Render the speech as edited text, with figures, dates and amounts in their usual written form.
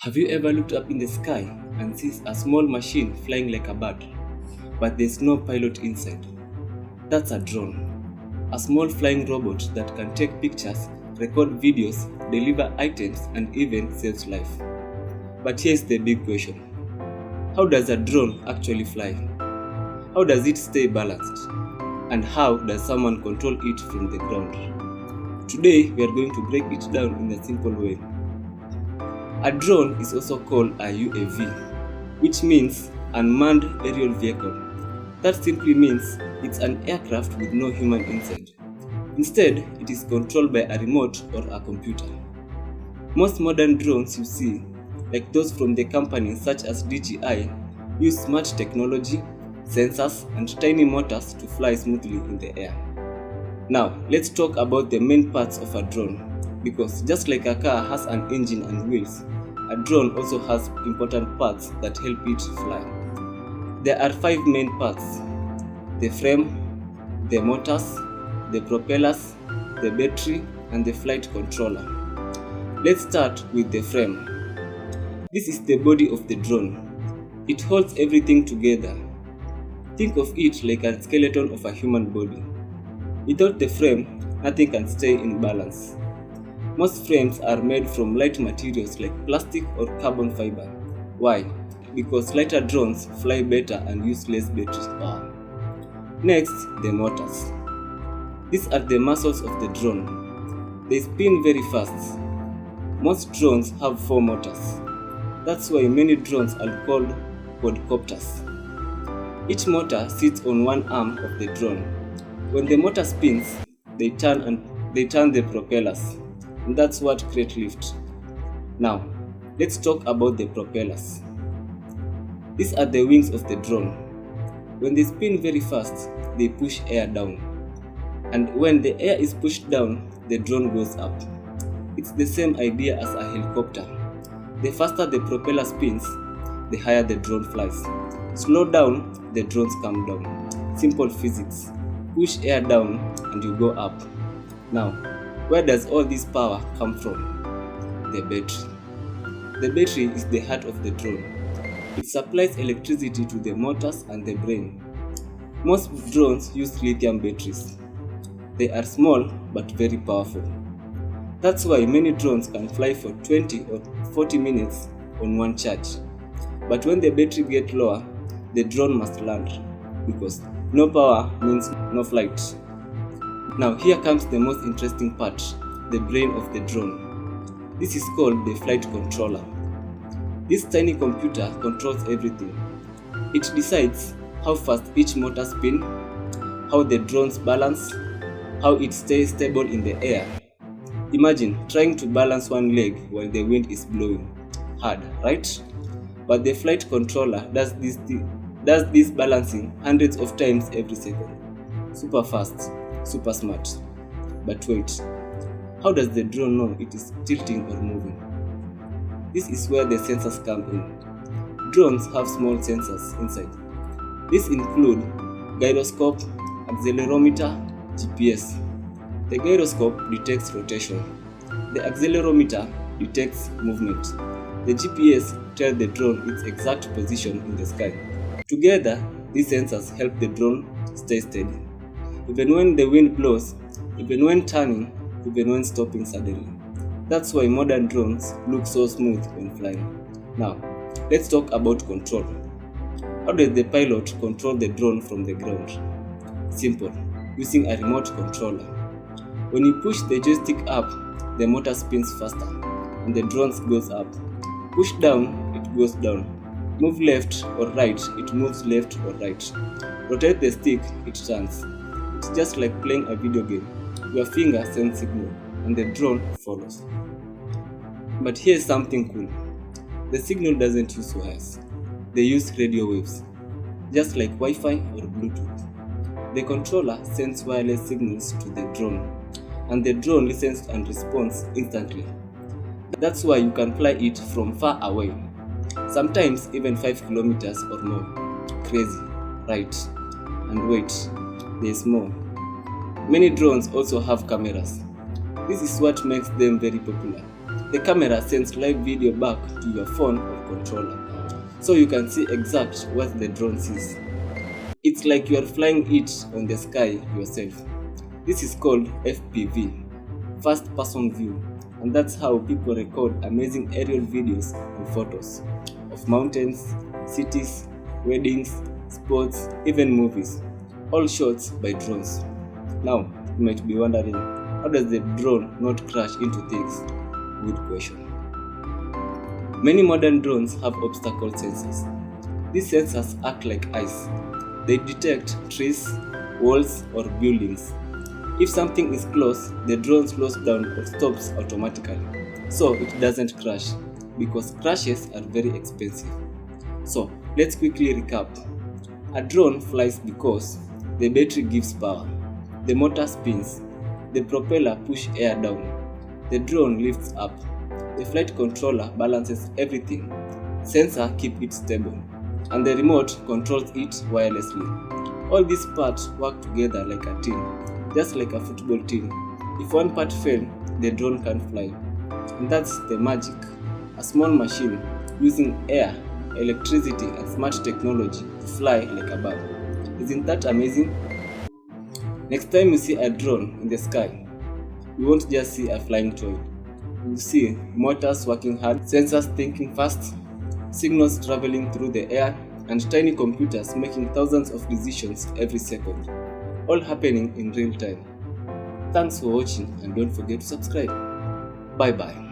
Have you ever looked up in the sky and seen a small machine flying like a bird, but there's no pilot inside? That's a drone. A small flying robot that can take pictures, record videos, deliver items, and even saves life. But here's the big question. How does a drone actually fly? How does it stay balanced? And how does someone control it from the ground? Today, we are going to break it down in a simple way. A drone is also called a UAV, which means unmanned aerial vehicle. That simply means it's an aircraft with no human inside. Instead, it is controlled by a remote or a computer. Most modern drones you see, like those from the companies such as DJI, use smart technology, sensors, and tiny motors to fly smoothly in the air. Now, let's talk about the main parts of a drone. Because just like a car has an engine and wheels, a drone also has important parts that help it fly. There are 5 main parts: the frame, the motors, the propellers, the battery, and the flight controller. Let's start with the frame. This is the body of the drone. It holds everything together. Think of it like a skeleton of a human body. Without the frame, nothing can stay in balance. Most frames are made from light materials like plastic or carbon fiber. Why? Because lighter drones fly better and use less battery power. Next, the motors. These are the muscles of the drone. They spin very fast. Most drones have 4 motors. That's why many drones are called quadcopters. Each motor sits on one arm of the drone. When the motor spins, they turn the propellers. And that's what creates lift. Now, let's talk about the propellers. These are the wings of the drone. When they spin very fast, they push air down. And when the air is pushed down, the drone goes up. It's the same idea as a helicopter. The faster the propeller spins, the higher the drone flies. Slow down, the drones come down. Simple physics. Push air down and you go up. Now, where does all this power come from? The battery. The battery is the heart of the drone. It supplies electricity to the motors and the brain. Most drones use lithium batteries. They are small but very powerful. That's why many drones can fly for 20 or 40 minutes on one charge. But when the battery gets lower, the drone must land because no power means no flight. Now here comes the most interesting part, the brain of the drone. This is called the flight controller. This tiny computer controls everything. It decides how fast each motor spins, how the drones balance, how it stays stable in the air. Imagine trying to balance one leg while the wind is blowing. Hard, right? But the flight controller does this balancing hundreds of times every second. Super fast. Super smart. But wait, how does the drone know it is tilting or moving? This is where the sensors come in. Drones have small sensors inside. These include gyroscope, accelerometer, GPS. The gyroscope detects rotation. The accelerometer detects movement. The GPS tells the drone its exact position in the sky. Together, these sensors help the drone stay steady. Even when the wind blows, even when turning, even when stopping suddenly. That's why modern drones look so smooth when flying. Now, let's talk about control. How does the pilot control the drone from the ground? Simple, using a remote controller. When you push the joystick up, the motor spins faster and the drone goes up. Push down, it goes down. Move left or right, it moves left or right. Rotate the stick, it turns. It's just like playing a video game. Your finger sends signal and the drone follows. But here's something cool. The signal doesn't use wires. They use radio waves, just like Wi-Fi or Bluetooth. The controller sends wireless signals to the drone, and the drone listens and responds instantly. That's why you can fly it from far away, sometimes even 5 kilometers or more. Crazy, right? And wait, there's more. Many drones also have cameras. This is what makes them very popular. The camera sends live video back to your phone or controller, so you can see exactly what the drone sees. It's like you are flying it on the sky yourself. This is called FPV, First Person View, and that's how people record amazing aerial videos and photos of mountains, cities, weddings, sports, even movies, all shots by drones. Now, you might be wondering, how does the drone not crash into things? Good question. Many modern drones have obstacle sensors. These sensors act like eyes. They detect trees, walls, or buildings. If something is close, the drone slows down or stops automatically, so it doesn't crash, because crashes are very expensive. So, let's quickly recap. A drone flies because the battery gives power, the motor spins, the propeller pushes air down, the drone lifts up, the flight controller balances everything, sensor keep it stable, and the remote controls it wirelessly. All these parts work together like a team, just like a football team. If one part fails, the drone can't fly. And that's the magic. A small machine using air, electricity, and smart technology to fly like a bird. Isn't that amazing? Next time you see a drone in the sky, you won't just see a flying toy. You see motors working hard, sensors thinking fast, signals traveling through the air, and tiny computers making thousands of decisions every second, all happening in real time. Thanks for watching and don't forget to subscribe. Bye bye.